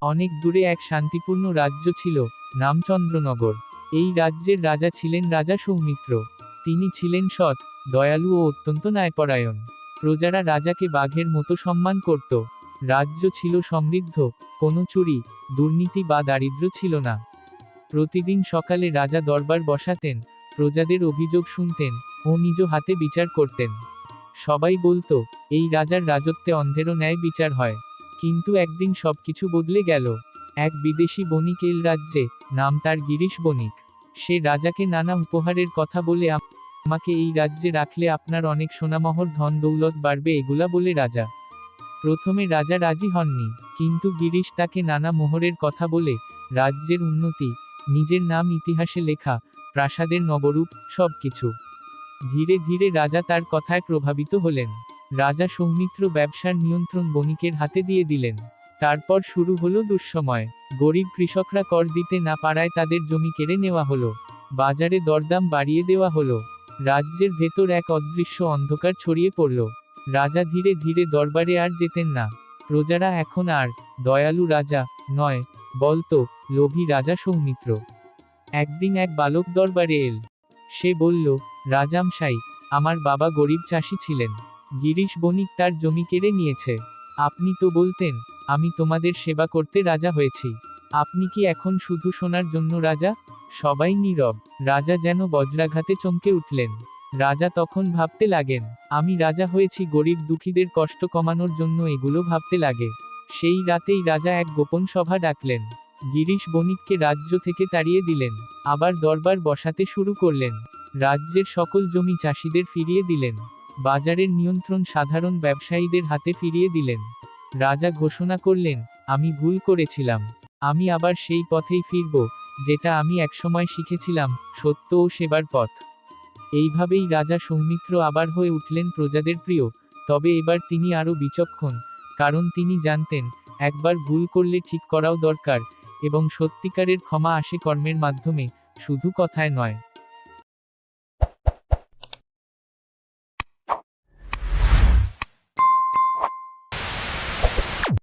অনেক দূরে এক শান্তিপূর্ণ রাজ্য ছিল, নাম চন্দ্রনগর। এই রাজ্যের রাজা ছিলেন রাজা সৌমিত্র। তিনি ছিলেন সৎ, দয়ালু ও অত্যন্ত ন্যায়পরায়ণ। প্রজারা রাজাকে বাঘের মতো সম্মান করত। রাজ্য ছিল সমৃদ্ধ, কোনো চুরি, দুর্নীতি বা দারিদ্র্য ছিল না। প্রতিদিন সকালে রাজা দরবার বসাতেন, প্রজাদের অভিযোগ শুনতেন ও নিজ হাতে বিচার করতেন। সবাই বলতো, এই রাজার রাজত্বে অন্ধেরও ন্যায় বিচার হয়। কিন্তু একদিন সবকিছু বদলে গেল। এক বিদেশি বণিক এল রাজ্যে, নাম তার গিরিশ বণিক। সে রাজাকে নানা উপহারের কথা বলে আমাকে এই রাজ্যে রাখলে আপনার অনেক সোনামোহর ধন দৌলত বাড়বে এগুলা বলে রাজা। প্রথমে রাজা রাজি হননি, কিন্তু গিরিশ তাকে নানা মোহরের কথা বলে, রাজ্যের উন্নতি, নিজের নাম ইতিহাসে লেখা, প্রাসাদের নবরূপ, সবকিছু। ধীরে ধীরে রাজা তার কথায় প্রভাবিত হলেন। রাজা সৌমিত্র ব্যবসার নিয়ন্ত্রণ বণিকের হাতে দিয়ে দিলেন। তারপর শুরু হলো দুঃসময়। গরিব কৃষকরা কর দিতে না পারায় তাদের জমি কেড়ে নেওয়া হলো। বাজারে দরদাম বাড়িয়ে দেওয়া হলো। রাজ্যের ভেতর এক অদৃশ্য অন্ধকার ছড়িয়ে পড়ল। রাজা ধীরে ধীরে দরবারে আর যেতেন না। প্রজারা এখন আর দয়ালু রাজা নয়, বলতো লোভী রাজা সৌমিত্র। একদিন এক বালক দরবারে এল। সে বলল, রাজামশাই, আমার বাবা গরিব চাষি ছিলেন। গিরিশ বণিক তার জমি কেড়ে নিয়েছে। আপনি তো বলতেন, আমি তোমাদের সেবা করতে রাজা হয়েছি। আপনি কি এখন শুধু শোনার জন্য রাজা? সবাই নীরব। রাজা যেন বজ্রাঘাতে চমকে উঠলেন। রাজা তখন ভাবতে লাগেন, আমি রাজা হয়েছি গরিব দুঃখীদের কষ্ট কমানোর জন্য, এগুলো ভাবতে লাগে। সেই রাতেই রাজা এক গোপন সভা ডাকলেন। গিরিশ বণিককে রাজ্য থেকে তাড়িয়ে দিলেন। আবার দরবার বসাতে শুরু করলেন। রাজ্যের সকল জমি চাষিদের ফিরিয়ে দিলেন। বাজারের নিয়ন্ত্রণ সাধারণ ব্যবসায়ীদের হাতে ফিরিয়ে দিলেন। রাজা ঘোষণা করলেন, আমি ভুল করেছিলাম। আমি আবার সেই পথেই ফিরব, যেটা আমি একসময় শিখেছিলাম, সত্য ও সেবার পথ। এইভাবেই রাজা সৌমিত্র আবার হয়ে উঠলেন প্রজাদের প্রিয়। তবে এবার তিনি আরও বিচক্ষণ, কারণ তিনি জানতেন, একবার ভুল করলে ঠিক করাও দরকার, এবং সত্যিকারের ক্ষমা আসে কর্মের মাধ্যমে, শুধু কথায় নয়।